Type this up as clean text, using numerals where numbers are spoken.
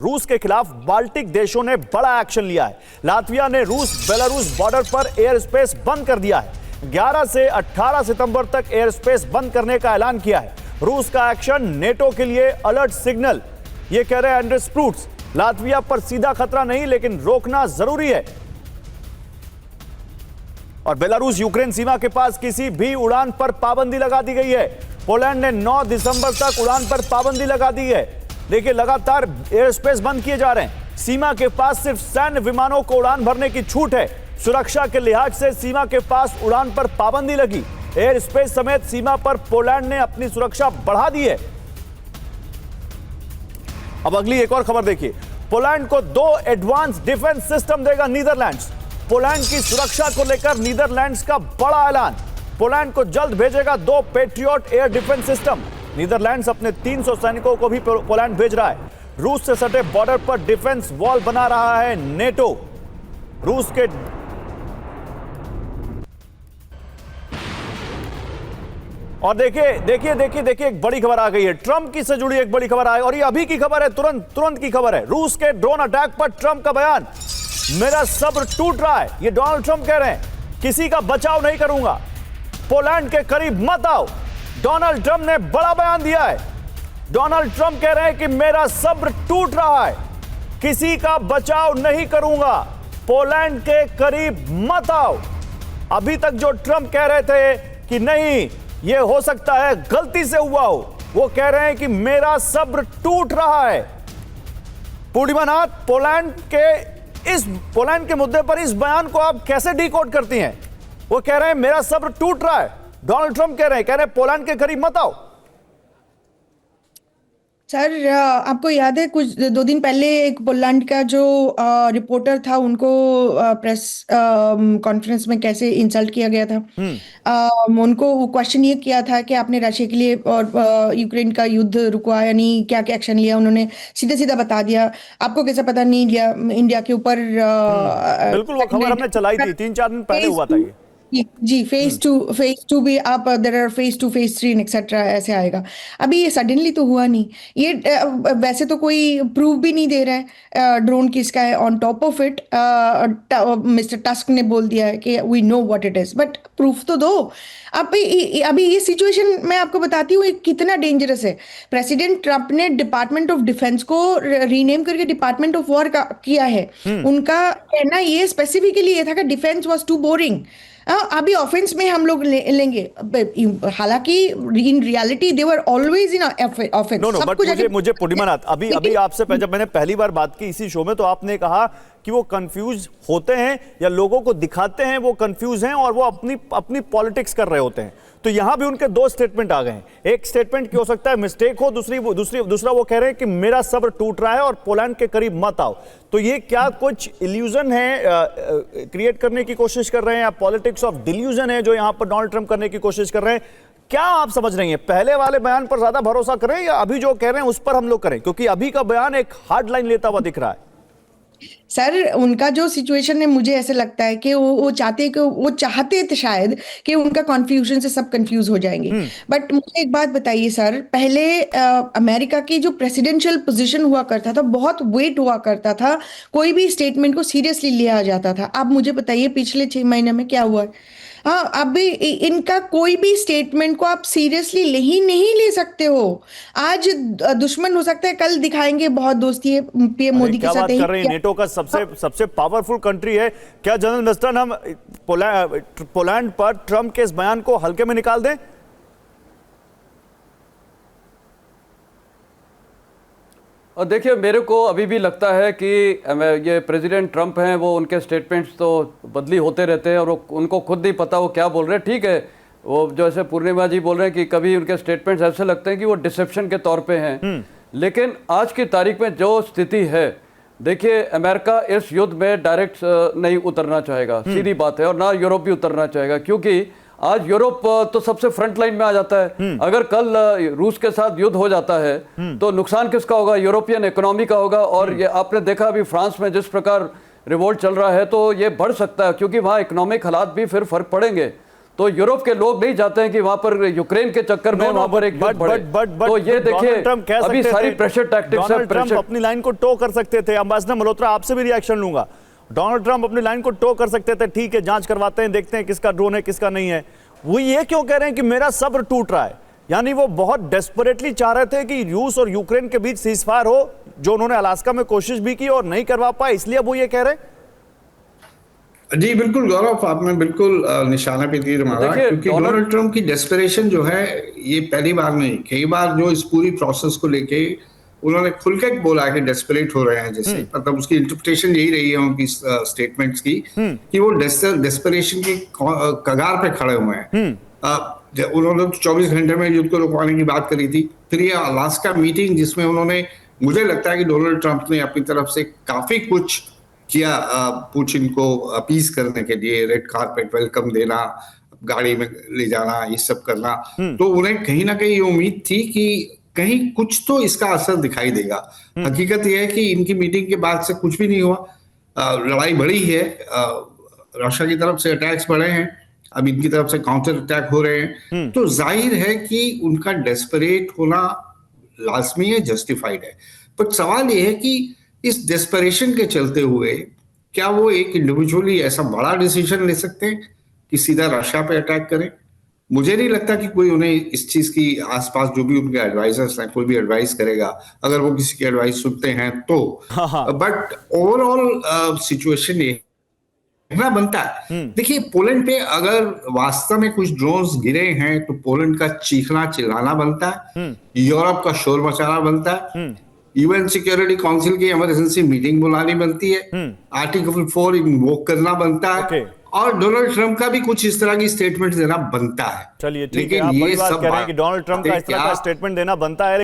रूस के खिलाफ बाल्टिक देशों ने बड़ा एक्शन लिया है। लातविया ने रूस बेलारूस बॉर्डर पर एयर स्पेस बंद कर दिया है। 11 से 18 सितंबर तक एयर स्पेस बंद करने का ऐलान किया है। रूस का एक्शन नेटो के लिए अलर्ट सिग्नल, ये कह रहे हैं एंड्रेस प्रूट्स। लातविया पर सीधा खतरा नहीं, लेकिन रोकना जरूरी है। और बेलारूस यूक्रेन सीमा के पास किसी भी उड़ान पर पाबंदी लगा दी गई है। पोलैंड ने 9 दिसंबर तक उड़ान पर पाबंदी लगा दी है। देखिए, लगातार एयर स्पेस बंद किए जा रहे हैं। सीमा के पास सिर्फ सैन्य विमानों को उड़ान भरने की छूट है। सुरक्षा के लिहाज से सीमा के पास उड़ान पर पाबंदी लगी। एयर स्पेस समेत सीमा पर पोलैंड ने अपनी सुरक्षा बढ़ा दी है। अब अगली एक और खबर देखिए। पोलैंड को 2 एडवांस डिफेंस सिस्टम देगा नीदरलैंड्स। पोलैंड की सुरक्षा को लेकर नीदरलैंड्स का बड़ा ऐलान। पोलैंड को जल्द भेजेगा 2 patriot air defence system. Netherlands अपने 300 सैनिकों को भी पोलैंड भेज रहा है। रूस से सटे बॉर्डर पर डिफेंस वॉल बना रहा है नेटो। रूस के और देखिए एक बड़ी खबर आ गई है। ट्रंप की से जुड़ी एक बड़ी खबर आई और ये अभी की खबर है, तुरंत की खबर है। रूस के ड्रोन अटैक पर ट्रंप का बयान, मेरा सब्र टूट रहा है। ये डोनाल्ड ट्रंप कह रहे हैं, किसी का बचाव नहीं करूंगा, पोलैंड के करीब मत आओ। डोनाल्ड ट्रंप ने बड़ा बयान दिया है। डोनाल्ड ट्रंप कह रहे हैं कि मेरा सब्र टूट रहा है, किसी का बचाव नहीं करूंगा, पोलैंड के करीब मत आओ। अभी तक जो ट्रंप कह रहे थे कि नहीं, ये हो सकता है गलती से हुआ हो, वो कह रहे हैं कि मेरा सब्र टूट रहा है। पूर्णिमा नाथ, पोलैंड के मुद्दे पर इस बयान को आप कैसे डिकोड करती हैं? वो कह रहे हैं मेरा सब्र टूट रहा है, डोनाल्ड ट्रंप कह रहे हैं पोलैंड के करीब मत आओ। सर, आपको याद है कुछ 2 दिन पहले एक पोलैंड का जो रिपोर्टर था, उनको प्रेस कॉन्फ्रेंस में कैसे इंसल्ट किया गया था। उनको क्वेश्चन ये किया था कि आपने रशिया के लिए और यूक्रेन का युद्ध रुकवाया नहीं, क्या क्या एक्शन लिया। उन्होंने सीधा सीधा बता दिया। आपको कैसे पता नहीं लिया इंडिया के ऊपर? बिल्कुल, वो खबर हमने चलाई थी, 3-4 दिन पहले हुआ था ये। जी, फेज टू भी आप there are phase 2 phase 3 etcetera ऐसे आएगा। अभी ये सडनली तो हुआ नहीं। ये वैसे तो कोई प्रूफ भी नहीं दे रहा है ड्रोन किसका है। On top of it mister Tusk ने बोल दिया है कि we know what it is, but proof तो दो। अभी ये सिचुएशन मैं आपको बताती हूँ कितना डेंजरस है। प्रेसिडेंट ट्रंप ने डिपार्टमेंट ऑफ डिफेंस को रीनेम करके डिपार्टमेंट ऑफ वॉर किया है। उनका कहना ये स्पेसिफिकली ये था कि डिफेंस वॉज टू बोरिंग। अभी ऑफेंस में हम लोग लेंगे, हालांकि in reality they were always in offence. No, but मुझे पूर्णिमा नाथ, अभी आपसे जब मैंने पहली बार बात की इसी शो में, तो आपने कहा कि वो कंफ्यूज होते हैं या लोगों को दिखाते हैं वो कंफ्यूज हैं और वो अपनी पॉलिटिक्स कर रहे होते हैं। तो यहां भी उनके 2 स्टेटमेंट आ गए हैं। एक स्टेटमेंट क्या हो सकता है, मिस्टेक हो, दूसरा वो कह रहे हैं कि मेरा सब्र टूट रहा है और पोलैंड के करीब मत आओ। तो ये क्या कुछ इल्यूजन है क्रिएट करने की कोशिश कर रहे हैं, या पॉलिटिक्स ऑफ डिल्यूजन है जो यहां पर डोनाल्ड ट्रंप करने की कोशिश कर रहे हैं? क्या आप समझ रही हैं? पहले वाले बयान पर ज्यादा भरोसा करें या अभी जो कह रहे हैं उस पर हम लोग करें? क्योंकि अभी का बयान एक हार्ड लाइन लेता हुआ दिख रहा है। सर, उनका जो सिचुएशन है, मुझे ऐसे लगता है कि वो चाहते थे शायद कि उनका कन्फ्यूजन से सब कंफ्यूज हो जाएंगे। बट मुझे एक बात बताइए सर, पहले अमेरिका की जो प्रेसिडेंशियल पोजीशन हुआ करता था, बहुत वेट हुआ करता था, कोई भी स्टेटमेंट को सीरियसली लिया जाता था। अब मुझे बताइए पिछले 6 महीने में क्या हुआ है? हाँ, अभी इनका कोई भी स्टेटमेंट को आप सीरियसली नहीं ले सकते हो। आज दुश्मन हो सकता है, कल दिखाएंगे बहुत दोस्ती है पीएम मोदी के साथ। क्या बात कर रहे हैं? नेटो का सबसे पावरफुल कंट्री है। क्या जनरल मिस्टर हम पोलैंड पर ट्रंप के इस बयान को हल्के में निकाल दें? और देखिए, मेरे को अभी भी लगता है कि ये प्रेसिडेंट ट्रंप हैं, वो उनके स्टेटमेंट्स तो बदली होते रहते हैं और उनको खुद नहीं पता वो क्या बोल रहे हैं। ठीक है, वो जैसे पूर्णिमा जी बोल रहे हैं कि कभी उनके स्टेटमेंट्स ऐसे लगते हैं कि वो डिसेप्शन के तौर पे हैं। लेकिन आज की तारीख में जो स्थिति है, देखिए, अमेरिका इस युद्ध में डायरेक्ट नहीं उतरना चाहेगा, सीधी बात है, और ना यूरोप भी उतरना चाहेगा, क्योंकि आज यूरोप तो सबसे फ्रंट लाइन में आ जाता है। अगर कल रूस के साथ युद्ध हो जाता है तो नुकसान किसका होगा? यूरोपियन इकोनॉमी का होगा। और ये आपने देखा अभी फ्रांस में जिस प्रकार रिवोल्ट चल रहा है, तो ये बढ़ सकता है, क्योंकि वहाँ इकोनॉमिक हालात भी फिर फर्क पड़ेंगे। तो यूरोप के लोग नहीं चाहते हैं कि वहां पर यूक्रेन के चक्कर में वहां पर एक युद्ध बढ़े। तो ये देखिए अभी सारी प्रेशर टैक्टिक्स है। ट्रंप अपनी लाइन को टो कर सकते थे। अंबासडर मल्होत्रा, आपसे भी रिएक्शन लूंगा। डोनाल्ड ट्रंप अपनी लाइन को टो कर सकते थे, ठीक है जांच करवाते हैं, देखते हैं किसका ड्रोन है किसका नहीं है। वो ये क्यों कह रहे हैं कि मेरा सब्र टूट रहा है? यानी वो बहुत डेस्परेटली चाह रहे थे कि रूस और यूक्रेन के बीच सीजफायर हो, जो उन्होंने अलास्का में कोशिश भी की और नहीं करवा पाए, इसलिए वो ये कह रहे हैं। जी बिल्कुल गौरव, आपने बिल्कुल निशाना पे तीर मारा, क्योंकि डोनाल्ड ट्रंप की डेस्परेशन जो है ये पहली बार नहीं, कई बार जो इस पूरी प्रोसेस को लेके उन्होंने खुल के बोला कि डेस्परेट हो रहे हैं, जैसे मतलब उसकी इंटरप्रिटेशन यही रही है उनकी स्टेटमेंट्स की कि वो डेस्परेशन की कगार पे खड़े हुए हैं। उन्होंने 24 घंटे में युद्ध को रुकवाने की बात करी थी। फिर ये अलास्का मीटिंग जिसमें उन्होंने, मुझे लगता है कि डोनाल्ड ट्रंप ने अपनी तरफ से काफी कुछ किया पुतिन को अपीज करने के लिए, रेड कारपेट वेलकम देना, गाड़ी में ले जाना, ये सब करना। तो उन्हें कहीं ना कहीं ये उम्मीद थी कि कहीं कुछ तो इसका असर दिखाई देगा। हकीकत यह है कि इनकी मीटिंग के बाद से कुछ भी नहीं हुआ। लड़ाई बढ़ी है, रशिया की तरफ से अटैक्स बढ़े हैं, अब इनकी तरफ से काउंटर अटैक हो रहे हैं। तो जाहिर है कि उनका डेस्परेट होना लाजमी है, जस्टिफाइड है। पर सवाल यह है कि इस डेस्परेशन के चलते हुए क्या वो एक इंडिविजुअली ऐसा बड़ा डिसीजन ले सकते हैं कि सीधा रशिया पे अटैक करें? मुझे नहीं लगता कि कोई उन्हें इस चीज की आसपास जो भी उनके एडवाइजर्स हैं, कोई भी एडवाइस करेगा, अगर वो किसी की एडवाइस सुनते हैं तो। बट ओवरऑल सिचुएशन ये देखना बनता है। देखिए, पोलैंड पे अगर वास्तव में कुछ ड्रोन्स गिरे हैं तो पोलैंड का चीखना चिल्लाना बनता है, यूरोप का शोर मचाना बनता है, यूएन सिक्योरिटी काउंसिल की इमरजेंसी मीटिंग बुलानी बनती है, आर्टिकल 4 इन्वोक करना बनता है, और डोनाल्ड ट्रंप का भी कुछ इस तरह की स्टेटमेंट देना बनता है। चलिए ठीक है, आप बड़ी बात कह रहे हैं कि डोनाल्ड ट्रंप का इस तरह का स्टेटमेंट देना बनता है।